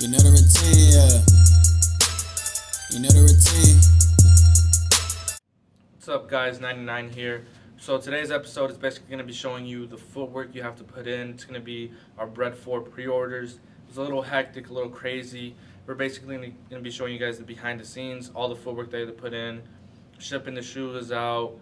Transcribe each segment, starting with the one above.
You know the routine, yeah. You know the routine. What's up, guys? 99 here. So today's episode is basically going to be showing you the footwork you have to put in. It's going to be our Bred 4 pre-orders. It's a little hectic, a little crazy. We're basically going to be showing you guys the behind the scenes, all the footwork that you have to put in, shipping the shoes out,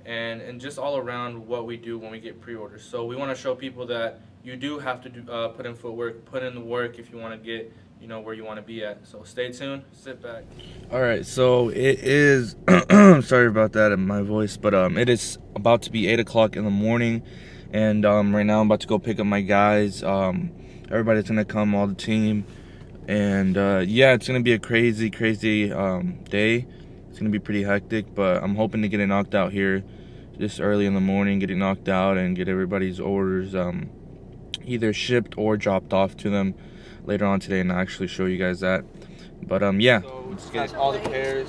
and just all around what we do when we get pre-orders. So we want to show people that you do have to put in footwork, put in the work if you want to get where you want to be at. So stay tuned, sit back. All right, so it is sorry about that in my voice, but it is about to be 8 o'clock in the morning, and right now I'm about to go pick up my guys. Everybody's gonna come, all the team, and yeah, it's gonna be a crazy day. It's gonna be pretty hectic, but I'm hoping to get it knocked out here this early in the morning, get it knocked out and get everybody's orders either shipped or dropped off to them later on today, and I'll actually show you guys that. But yeah, so let's get all the pairs.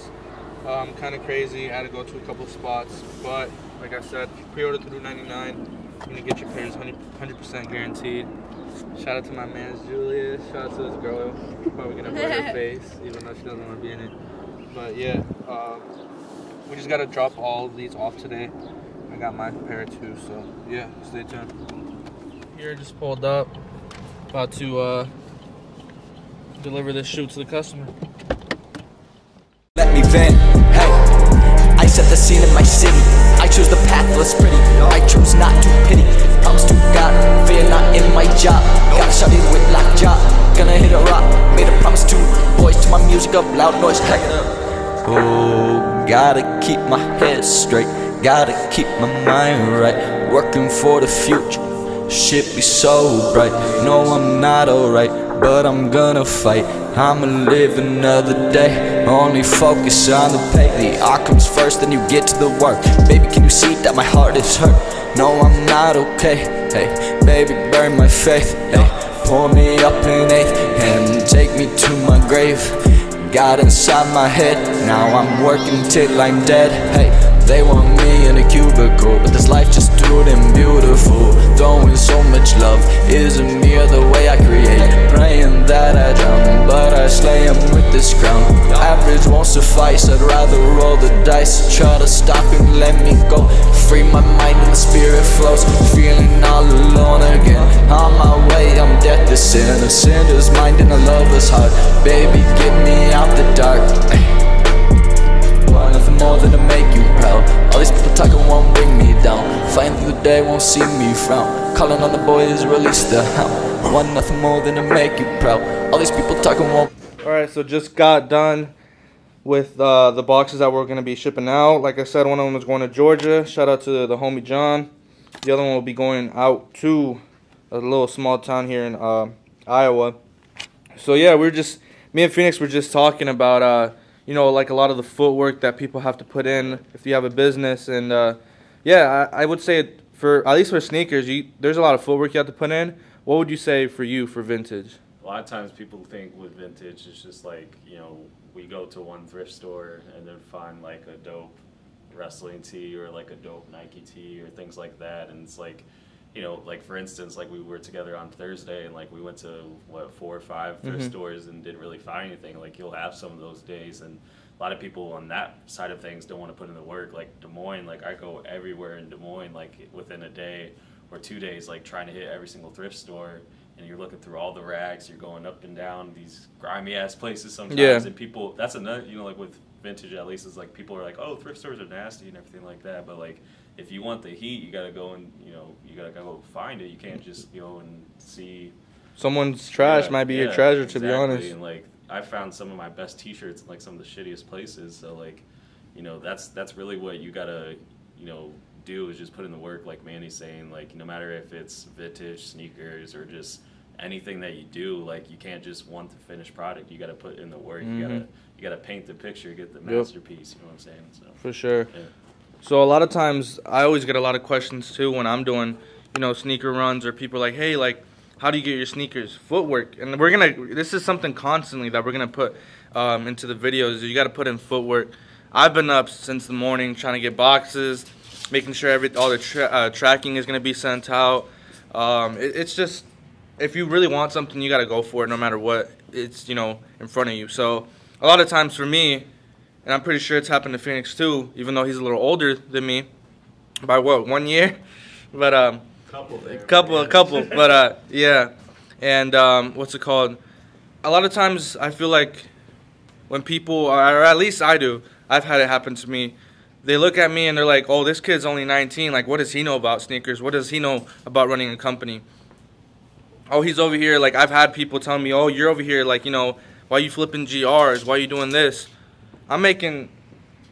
Kind of crazy. I had to go to a couple spots, but like I said, pre-order through 99. You're gonna get your pairs 100% guaranteed. Shout out to my man Julius. Shout out to his girl. Probably gonna burn her face, even though she doesn't want to be in it. But yeah, we just gotta drop all of these off today. I got my pair too, so yeah, stay tuned. Here, just pulled up, about to deliver this shoe to the customer. Let me vent, hey. I set the scene in my city. I chose the path less pretty. I chose not to pity. Promise to God, fear not in my job. Gotta shut it with lockjaw. Gonna hit a rock. Made a promise to boys to my music of loud noise. Hack it up. Oh, gotta keep my head straight. Gotta keep my mind right. Working for the future. Shit be so bright. No, I'm not alright, but I'm gonna fight. I'ma live another day. Only focus on the pay. The art comes first, then you get to the work. Baby, can you see that my heart is hurt? No, I'm not okay. Hey, baby, burn my faith. Hey, pour me up an eighth and take me to my grave. Got inside my head, now I'm working till I'm dead. Hey, they want me in a cubicle, but this life just too damn beautiful. Throwing so much love isn't me or the way I create. Praying that I drown, but I slay him with this crown. Average won't suffice, I'd rather roll the dice. Try to stop him, let me go. Free my mind and the spirit flows. Feeling all alone again. On my way, I'm dead to sin. A sinner's mind and a lover's heart. Baby, get me out the dark. Want nothing more than to make you proud. All these people talking won't bring me down. Fighting through the day won't see me frown. Calling on the boys, release the hound. Want nothing more than to make you proud. All these people talking won't. Alright, so just got done with the boxes that we're going to be shipping out. Like I said, one of them is going to Georgia. Shout out to the homie John. The other one will be going out to a little small town here in Iowa. So yeah, me and Phoenix were just talking about like a lot of the footwork that people have to put in if you have a business. And yeah, I would say at least for sneakers, there's a lot of footwork you have to put in. What would you say for you for vintage? A lot of times people think with vintage it's just like, we go to one thrift store and then find like a dope wrestling tee or like a dope Nike tee or things like that. And it's like, like for instance, like we were together on Thursday and like we went to 4 or 5 thrift stores and didn't really find anything. Like you'll have some of those days, and a lot of people on that side of things don't want to put in the work. Like Des Moines, like I go everywhere in Des Moines, like within a day or 2 days, like trying to hit every single thrift store. And you're looking through all the racks, you're going up and down these grimy ass places sometimes. Yeah. And people, that's another, like with vintage at least, is like people are like, oh, thrift stores are nasty and everything like that. But like, if you want the heat, you gotta go and you gotta go find it. You can't just go and see. Someone's trash might be your treasure, to be honest. And like, I found some of my best T-shirts in like some of the shittiest places. So like, that's really what you gotta do, is just put in the work. Like Manny's saying, like no matter if it's vintage sneakers or just anything that you do, like you can't just want the finished product. You got to put in the work. You gotta paint the picture, get the masterpiece. You know what I'm saying? So for sure. Yeah. So a lot of times I always get a lot of questions too when I'm doing sneaker runs, or people are like, hey, like how do you get your sneakers? Footwork. And this is something constantly that we're gonna put into the videos. You got to put in footwork. I've been up since the morning trying to get boxes, making sure all the tracking is gonna be sent out. It's if you really want something, you got to go for it no matter what it's, you know, in front of you. So a lot of times for me, and I'm pretty sure it's happened to Phoenix too, even though he's a little older than me by what, 1 year? But couple, but yeah. And what's it called? A lot of times I feel like when people, or at least I do, I've had it happen to me. They look at me and they're like, "Oh, this kid's only 19. Like, what does he know about sneakers? What does he know about running a company? Oh, he's over here." Like, I've had people tell me, "Oh, you're over here, like, you know, why you flipping GRs? Why you doing this?" I'm making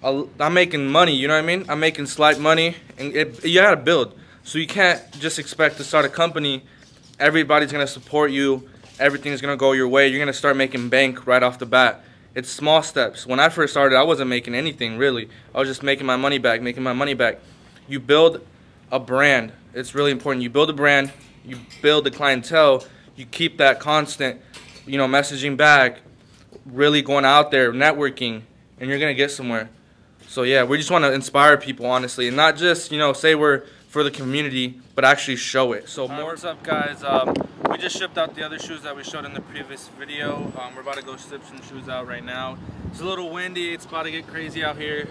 money, you know what I mean? I'm making slight money, and you gotta build. So you can't just expect to start a company. Everybody's gonna support you. Everything's gonna go your way. You're gonna start making bank right off the bat. It's small steps. When I first started, I wasn't making anything really. I was just making my money back, You build a brand. It's really important. You build a brand. You build the clientele. You keep that constant, you know, messaging back, really going out there, networking, and you're gonna get somewhere. So yeah, we just want to inspire people, honestly, and not just, you know, say we're for the community, but actually show it. So more. What's up, guys? We just shipped out the other shoes that we showed in the previous video. We're about to go ship some shoes out right now. It's a little windy. It's about to get crazy out here.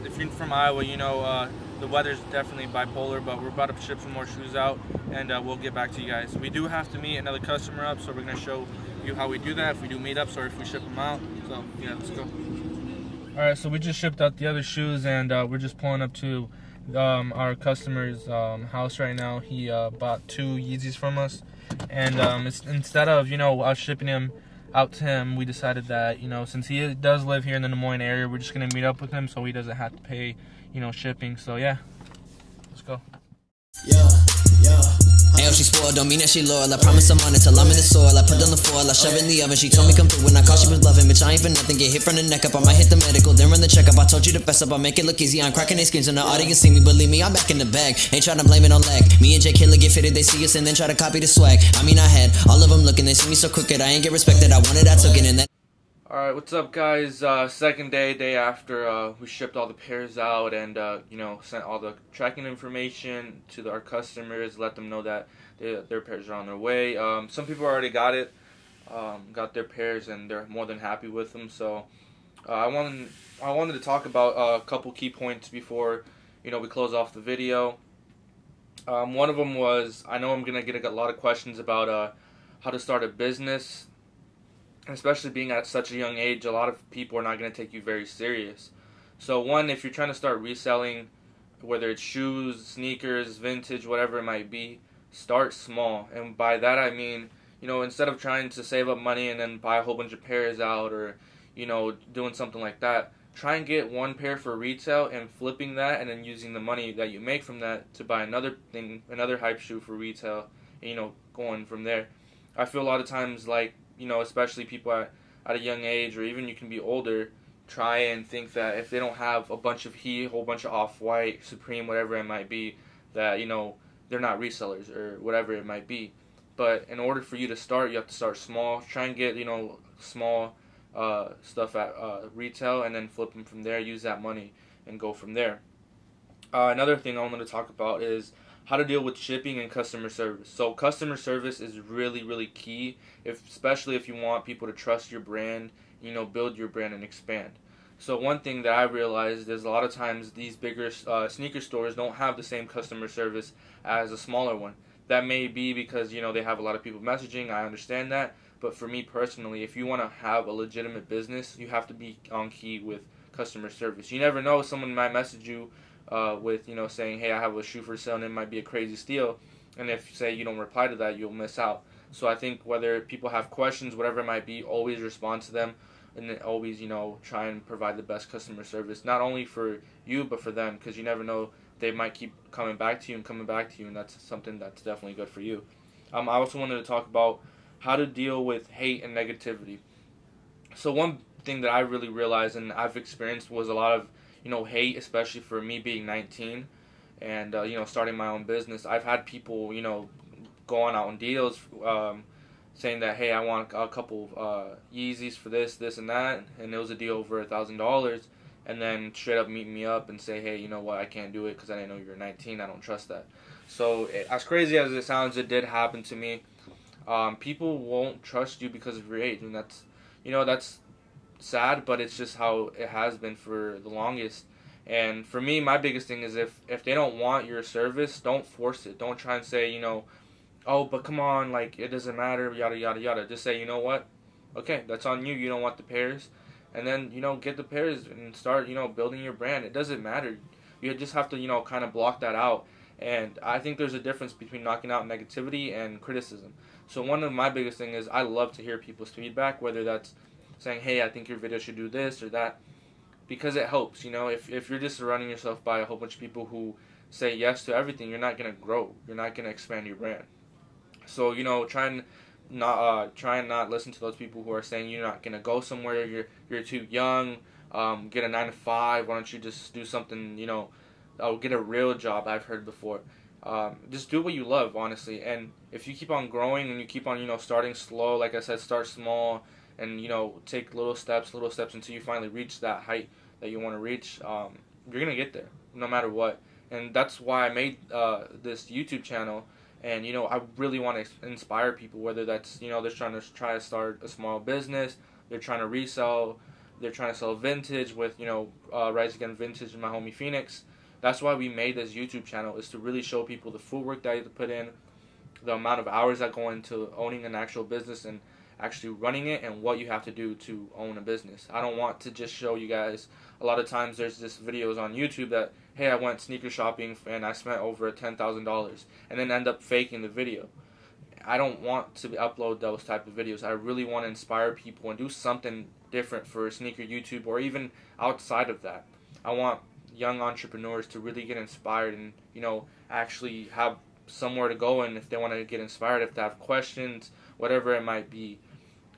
If you're from Iowa, you know the weather's definitely bipolar, but we're about to ship some more shoes out, and we'll get back to you guys. We do have to meet another customer up, so we're gonna show you how we do that, if we do meetups or if we ship them out. So yeah, let's go. All right, so we just shipped out the other shoes, and we're just pulling up to our customer's house right now. He bought 2 Yeezys from us, and instead of, you know, us shipping him out to him, we decided that, you know, since he does live here in the Des Moines area, we're just gonna meet up with him so he doesn't have to pay, you know, shipping. So yeah, let's go. Yeah. Ayo, she spoiled, don't mean that she loyal. I promise I'm on it till I'm in the soil. I put on the foil, I shove it in the oven. She told me come through when I called, she was loving. Bitch, I ain't for nothing, get hit from the neck up. I might hit the medical, then run the checkup. I told you to fess up, I'll make it look easy. I'm cracking their screams and the audience see me. Believe me, I'm back in the bag. Ain't trying to blame it on lag. Me and Jay Killer get fitted, they see us and then try to copy the swag. I mean, I had all of them looking, they see me so crooked. I ain't get respected, I wanted, I took it, and then. Alright, what's up, guys? Second day after we shipped all the pairs out and, you know, sent all the tracking information to our customers, let them know that their pairs are on their way. Some people already got it, got their pairs, and they're more than happy with them. So I wanted to talk about a couple key points before, you know, we close off the video. One of them was, I know I'm going to get a lot of questions about how to start a business. Especially being at such a young age, a lot of people are not going to take you very serious. So one, if you're trying to start reselling, whether it's shoes, sneakers, vintage, whatever it might be, start small. And by that I mean, you know, instead of trying to save up money and then buy a whole bunch of pairs out, or, you know, doing something like that, try and get 1 pair for retail and flipping that, and then using the money that you make from that to buy another thing, another hype shoe for retail, and, you know, going from there. I feel a lot of times, like, you know, especially people at a young age, or even you can be older, try and think that if they don't have a bunch of Heat, a whole bunch of Off-White, Supreme, whatever it might be, that, you know, they're not resellers or whatever it might be. But in order for you to start, you have to start small. Try and get, you know, small stuff at retail, and then flip them from there, use that money, and go from there. Another thing I wanted to talk about is how to deal with shipping and customer service. So customer service is really, really key, especially if you want people to trust your brand, you know, build your brand and expand. So one thing that I realized is a lot of times these bigger sneaker stores don't have the same customer service as a smaller one. That may be because, you know, they have a lot of people messaging. I understand that. But for me personally, if you want to have a legitimate business, you have to be on key with customer service. You never know, someone might message you with, you know, saying, hey, I have a shoe for sale, and it might be a crazy steal. And if, say, you don't reply to that, you'll miss out. So I think whether people have questions, whatever it might be, always respond to them, and then always, you know, try and provide the best customer service, not only for you, but for them, because you never know, they might keep coming back to you, and that's something that's definitely good for you. I also wanted to talk about how to deal with hate and negativity. So one thing that I really realized and I've experienced was a lot of, you know, hate, especially for me being 19 and, you know, starting my own business. I've had people, you know, going out on deals, saying that, hey, I want a couple Yeezys for this, and that, and it was a deal over $1,000, and then straight up meet me up and say, hey, you know what, I can't do it because I didn't know you were 19, I don't trust that. So as crazy as it sounds, it did happen to me. people won't trust you because of your age, and that's, that's sad, but it's just how it has been for the longest. And for me, my biggest thing is if they don't want your service, don't force it. Don't try and say, oh, but come on, like, it doesn't matter, yada, yada, yada. Just say, you know what? Okay, that's on you. You don't want the pairs. And then, get the pairs and start, building your brand. It doesn't matter. You just have to, kind of block that out. And I think there's a difference between knocking out negativity and criticism. So one of my biggest thing is I love to hear people's feedback, whether that's saying, hey, I think your video should do this or that, because it helps. If you're just surrounding yourself by a whole bunch of people who say yes to everything, you're not going to grow. You're not going to expand your brand. So, try and not listen to those people who are saying you're not going to go somewhere, you're too young, get a 9 to 5, why don't you just do something, get a real job, I've heard before. Just do what you love, honestly. And if you keep on growing and you keep on, starting slow, like I said, start small and, take little steps until you finally reach that height that you want to reach, you're going to get there no matter what. And that's why I made this YouTube channel. And, I really want to inspire people, whether that's, they're trying to start a small business, they're trying to resell, they're trying to sell vintage with, Rise Again Vintage and my homie Phoenix. That's why we made this YouTube channel, is to really show people the footwork that you have to put in, the amount of hours that go into owning an actual business and actually running it, and what you have to do to own a business. I don't want to just show you guys. A lot of times there's just videos on YouTube that, hey, I went sneaker shopping and I spent over $10,000, and then end up faking the video. I don't want to upload those type of videos. I really want to inspire people and do something different for sneaker YouTube, or even outside of that. I want young entrepreneurs to really get inspired and, actually have somewhere to go, and if they want to get inspired, if they have questions, whatever it might be,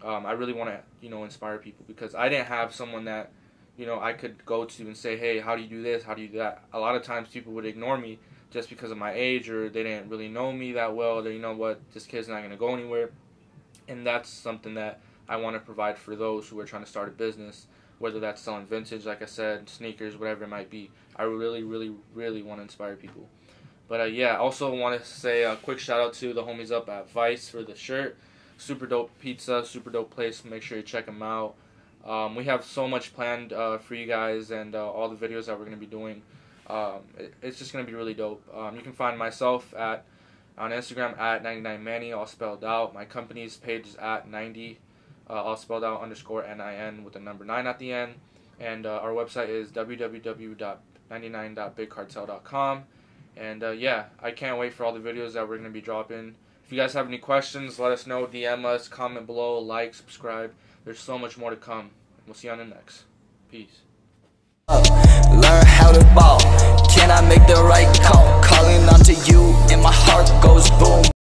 I really want to, inspire people, because I didn't have someone that, I could go to and say, hey, how do you do this? How do you do that? A lot of times people would ignore me just because of my age, or they didn't really know me that well. They, this kid's not going to go anywhere. And that's something that I want to provide for those who are trying to start a business, whether that's selling vintage, like I said, sneakers, whatever it might be. I really, really, really want to inspire people. But yeah, I also want to say a quick shout out to the homies up at Vice for the shirt. Super dope pizza, super dope place. Make sure you check them out. We have so much planned for you guys, and all the videos that we're going to be doing. It's just going to be really dope. You can find myself on Instagram at 99manny, all spelled out. My company's page is at 90, all spelled out, _NIN with the number 9 at the end. And our website is www.99.bigcartel.com. And yeah, I can't wait for all the videos that we're going to be dropping. If you guys have any questions, let us know. DM us, comment below, like, subscribe. There's so much more to come. We'll see you on the next. Peace. Learn how to ball. Can I make the right